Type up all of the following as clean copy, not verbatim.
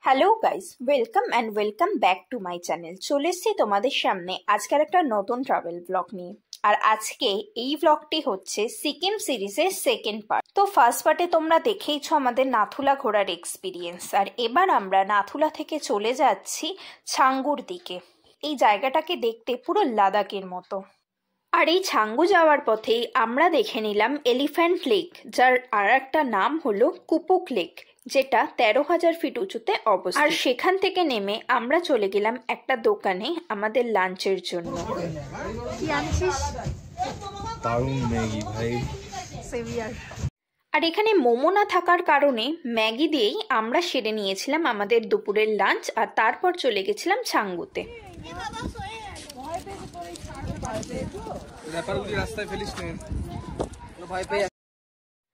Hello guys, welcome back to my channel. চলে এসেছি তোমাদের সামনে আজকের একটা নতুন ট্রাভেল ব্লগ নিয়ে। আর আজকে এই ব্লগটি হচ্ছে সিকিম সিরিজের সেকেন্ড পার্ট। তো ফার্স্ট পার্টে তোমরা দেখেইছো আমাদের নাথুলা ঘোরার এক্সপিরিয়েন্স, আর এবার আমরা নাথুলা থেকে চলে যাচ্ছি ছাঙ্গুর দিকে। এই জায়গাটাকে দেখতে পুরো লাদাখের মতো। আর এই ছাঙ্গু যাওয়ার পথেই আমরা দেখে নিলাম এলিফ্যান্ট লেক, যার আর একটা নাম হলো কুপুক লেক, যেটা 13,000 ফিট উঁচুতে অবস্থিত। আর সেখান থেকে নেমে আমরা চলে গেলাম একটা দোকানে আমাদের লাঞ্চের জন্য। আর এখানে মোমো না থাকার কারণে ম্যাগি দিয়েই আমরা সেরে নিয়েছিলাম আমাদের দুপুরের লাঞ্চ, আর তারপর চলে গেছিলাম ছাঙ্গুতে।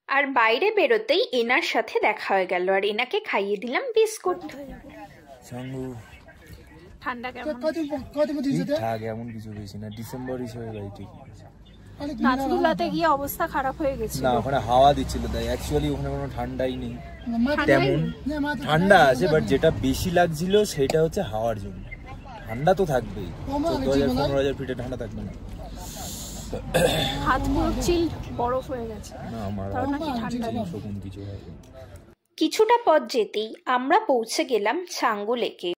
আর বাইরে বেরোতেই এনার সাথে দেখা হয়ে গেল, আর এনাকে খাইয়ে দিলাম বিস্কুট। ঠান্ডা কেমন? এমন কিছু বেশি না, ডিসেম্বর নাথুলাতে গিয়ে অবস্থা খারাপ হয়ে গেছে। না, ওখানে হাওয়া দিচ্ছিল, তাই অ্যাকচুয়ালি ওখানে কোনো ঠান্ডাই নেই। তেমন ঠান্ডা আছে, বাট যেটা বেশি লাগছিল সেটা হচ্ছে হাওয়ার জন্য। ঠান্ডা তো থাকবেই, 14,000-15,000 ফিটে ঠান্ডা থাকবে না। হাত পুরো চিল্ড বরফ হয়ে গেছে। না, আমার কিছু হয়নি। কিছুটা পথ যেতেই আমরা পৌঁছে গেলাম ছাঙ্গু লেকে।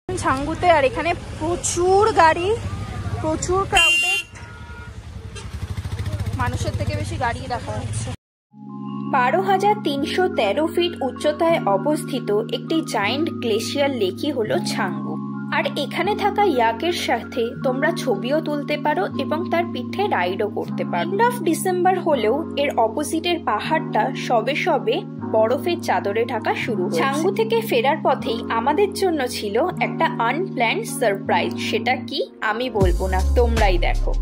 ছাঙ্গুতে আর এখানে প্রচুর গাড়ি, প্রচুর ক্রাউডেড, মানুষের থেকে বেশি গাড়ি দেখা যাচ্ছে। 12,313 ফিট উচ্চতায় অবস্থিত একটি জায়েন্ট গ্লেশিয়ার লেকই হলো ছাঙ্গু। আর এখানে থাকা ইয়াকের সাথে তোমরা ছবিও তুলতে পারো এবং তার পিঠে রাইডও করতে পারো। এন্ড অফ ডিসেম্বর হলেও এর অপোজিটের পাহাড়টা সবে সবে বরফের চাদরে ঢাকা শুরু। ছাঙ্গু থেকে ফেরার পথেই আমাদের জন্য ছিল একটা আনপ্ল্যান্ড সারপ্রাইজ। সেটা কি আমি বলবো না, তোমরাই দেখো।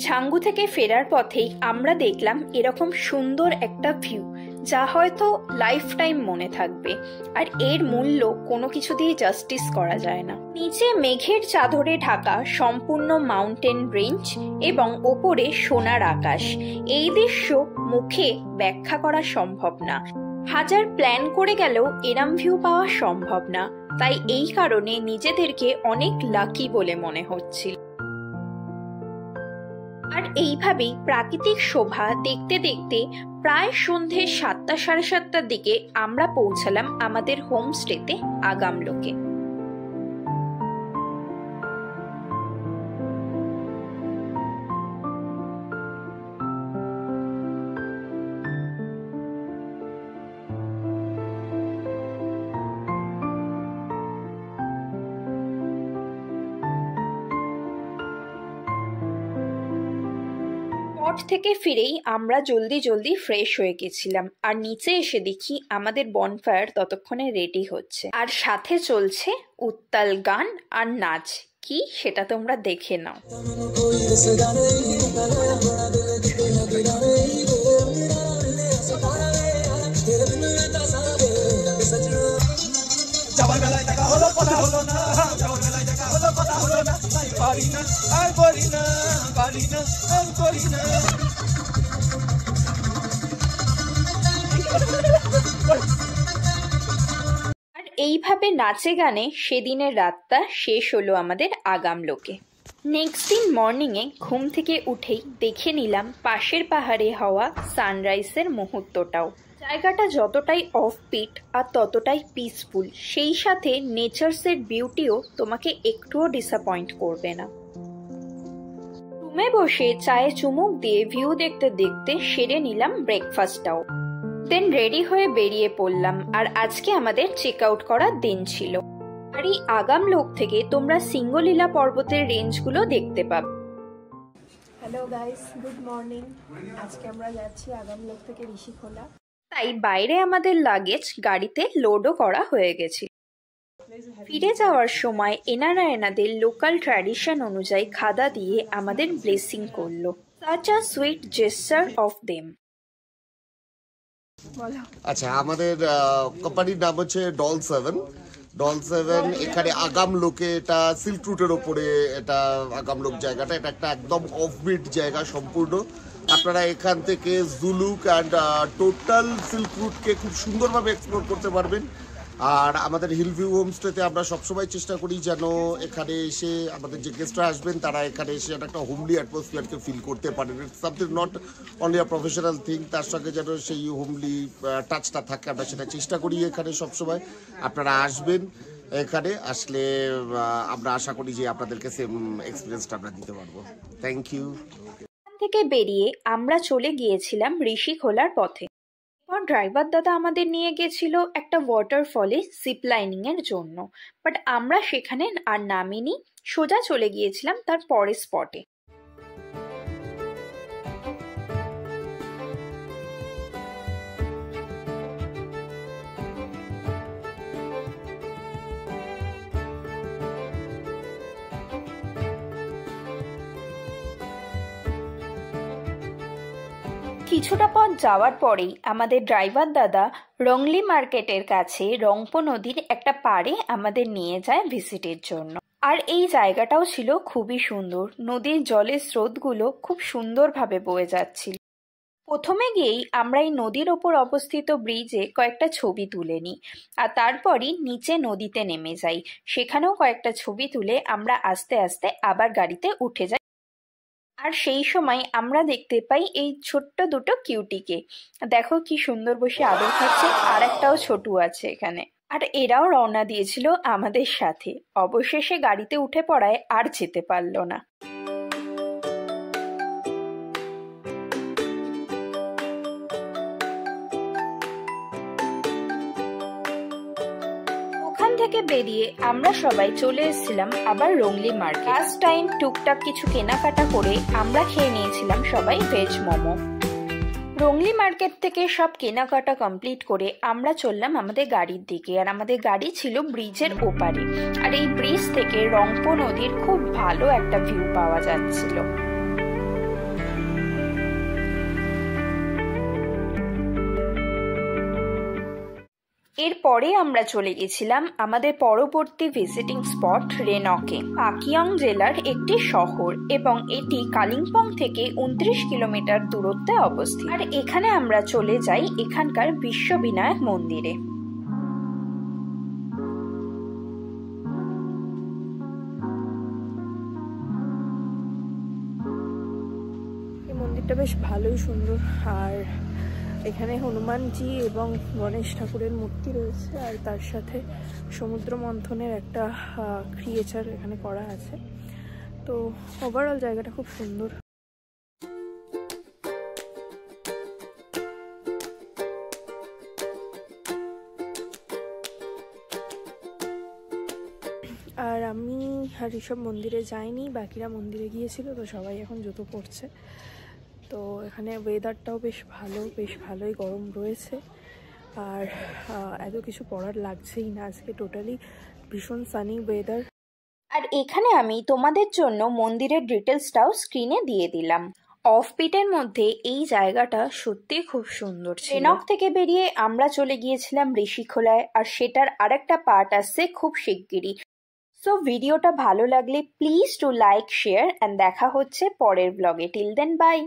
ছাঙ্গু থেকে ফেরার পথেই আমরা দেখলাম এরকম সুন্দর একটা ভিউ, যা হয়তো লাইফ টাইম মনে থাকবে। আর এর মূল্য কোনো কিছু দিয়ে জাস্টিস করা যায় না। নিচে মেঘের চাদরে ঢাকা সম্পূর্ণ মাউন্টেন রেঞ্জ এবং ওপরে সোনার আকাশ। এই দৃশ্য মুখে ব্যাখ্যা করা সম্ভব না। হাজার প্ল্যান করে গেলেও এরম ভিউ পাওয়া সম্ভব না। তাই এই কারণে নিজেদেরকে অনেক লাকি বলে মনে হচ্ছিল। আর এইভাবেই প্রাকৃতিক শোভা দেখতে দেখতে প্রায় সন্ধে 7টা সাড়ে 7টার দিকে আমরা পৌঁছালাম আমাদের হোমস্টেতে আগামলোকে। থেকে ফিরেই আমরা জলদি ফ্রেশ হয়ে গেছিলাম, আর নিচে এসে দেখি আমাদের বনফায়ার ততক্ষণে রেডি হচ্ছে, আর সাথে চলছে উত্তাল গান আর নাচ। কি সেটা তোমরা দেখে নাও। আর এইভাবে নাচে গানে সেদিনের রাতটা শেষ হলো আমাদের আগামলোকে। নেক্সট দিন মর্নিংয়ে ঘুম থেকে উঠেই দেখে নিলাম পাশের পাহাড়ে হওয়া সানরাইজের মুহূর্তটাও। জায়গাটা যতটাই অফ বিট আর ততটাই পিসফুল, সেই সাথে নেচার্সের বিউটিও তোমাকে একটুও ডিসঅ্যাপয়েন্ট করবে না। রুমে বসে চায়ে চুমুক দিয়ে ভিউ দেখতে দেখতে সেরে নিলাম ব্রেকফাস্টটাও। দেন রেডি হয়ে বেরিয়ে পড়লাম। আর আজকে আমাদের চেক আউট করার দিন ছিল। আর এই আগামলোক থেকে তোমরা সিঙ্গলীলা পর্বতের রেঞ্জগুলো দেখতে পাবে। Hello guys, good morning. আজকে আমরা যাচ্ছি আগামলোক থেকে ঋষিখোলা। তাই বাইরে আমাদের লাগেজ গাড়িতে লোডও করা হয়ে গেছে। ফিরে যাওয়ার সময় এনারা এনাদের লোকাল ট্র্যাডিশন অনুযায়ী খাদা দিয়ে আমাদের ব্লেসিং করলো। Such a sweet gesture of them. আচ্ছা, আমাদের কোম্পানির নাম হচ্ছে ডল 7। ডল 7 এখানে আগামলোকে, এটা সিল্ক রুটের ওপরে, এটা আগামলোক জায়গাটা, এটা একটা একদম অফবিট জায়গা সম্পূর্ণ। আপনারা এখান থেকে জুলুক অ্যান্ড টোটাল সিল্ক রুটকে খুব সুন্দরভাবে এক্সপ্লোর করতে পারবেন। আর আমাদের হিলভিউ হোমস্টেতে আমরা সবসময় চেষ্টা করি যেন এখানে এসে আমাদের যে গেস্টরা আসবেন তারা এখানে এসে একটা হোমলি অ্যাটমসফিয়ারকে ফিল করতে পারেন। It's something not only a professional thing, তার সঙ্গে যেন সেই হোমলি টাচটা থাকে, আমরা সেটা চেষ্টা করি এখানে সবসময়। আপনারা আসবেন, এখানে আসলে আমরা আশা করি যে আপনাদেরকে সেম এক্সপিরিয়েন্সটা আমরা দিতে পারবো। Thank you. থেকে বেরিয়ে আমরা চলে গিয়েছিলাম ঋষিখোলার পথে। ড্রাইভার দাদা আমাদের নিয়ে গেছিল একটা ওয়াটারফলে জিপ লাইনিং এর জন্য, বাট আমরা সেখানে আর নামিনি, সোজা চলে গিয়েছিলাম তার পরের স্পটে। কিছুটা পথ যাওয়ার পরেই আমাদের ড্রাইভার দাদা রংলি মার্কেটের কাছে রংপো নদীর একটা পাড়ে আমাদের নিয়ে যায় ভিজিটের জন্য। আর এই জায়গাটাও ছিল খুবই সুন্দর, নদীর জলের স্রোতগুলো খুব সুন্দরভাবে বয়ে যাচ্ছিল। প্রথমে গিয়েই আমরা এই নদীর ওপর অবস্থিত ব্রিজে কয়েকটা ছবি তুলে নিই, আর তারপরই নিচে নদীতে নেমে যাই, সেখানেও কয়েকটা ছবি তুলে আমরা আস্তে আস্তে আবার গাড়িতে উঠে যাই। আর সেই সময় আমরা দেখতে পাই এই ছোট্ট দুটো কিউটিকে, দেখো কি সুন্দর বসে আদর খাচ্ছে, আর একটাও ছোটু আছে এখানে। আর এরাও রওনা দিয়েছিল আমাদের সাথে, অবশেষে গাড়িতে উঠে পড়ায় আর যেতে পারলো না। থেকে বেরিয়ে আমরা সবাই চলে এসেছিলাম আবার রংলি মার্কেট। ফার্স্ট টাইম টুকটাক কিছু কেনাকাটা করে আমরা খেয়ে নিয়েছিলাম সবাই ভেজ মোমো। রংলি মার্কেট থেকে সব কেনাকাটা কমপ্লিট করে আমরা চললাম আমাদের গাড়ির দিকে, আর আমাদের গাড়ি ছিল ব্রিজের ওপারে। আর এই ব্রিজ থেকে রংপো নদীর খুব ভালো একটা ভিউ পাওয়া যাচ্ছিল। এরপরে আমরা চলে গেছিলাম আমাদের পরবর্তী ভিজিটিং স্পট রেনকে। পাকিয়ং জেলার একটি শহর এবং এটি কালিম্পং থেকে 29 কিলোমিটার দূরত্বে অবস্থিত। আর এখানে আমরা চলে যাই এখানকার বিশ্ববিনায়ক মন্দিরে। এই মন্দিরটা বেশ ভালোই সুন্দর, আর এখানে হনুমানজি এবং গণেশ ঠাকুরের মূর্তি রয়েছে, আর তার সাথে সমুদ্র মন্থনের একটা ক্রিয়েচার এখানে করা আছে। তো ওভারঅল জায়গাটা খুব সুন্দর। আর আমি আর ঋষভ মন্দিরে যাইনি, বাকিরা মন্দিরে গিয়েছিল, তো সবাই এখন জুতো পরছে। তো এখানে ওয়েদারটাও বেশ ভালো, বেশ ভালোই গরম রয়েছে, আর এত কিছু পড়ার লাগছেই না, আজকে টোটালি ভীষণ সানি ওয়েদার। আর এখানে আমি তোমাদের জন্য মন্দিরের ডিটেলসটাও স্ক্রিনে দিয়ে দিলাম। অফবিটের মধ্যে এই জায়গাটা সত্যি খুব সুন্দর ছিল। রেনক থেকে বেরিয়ে আমরা চলে গিয়েছিলাম ঋষিখোলায়, আর সেটার আরেকটা পার্ট আসছে খুব শিগগিরই। সো ভিডিওটা ভালো লাগলে please to like, share, and দেখা হচ্ছে পরের ব্লগে। Till then by.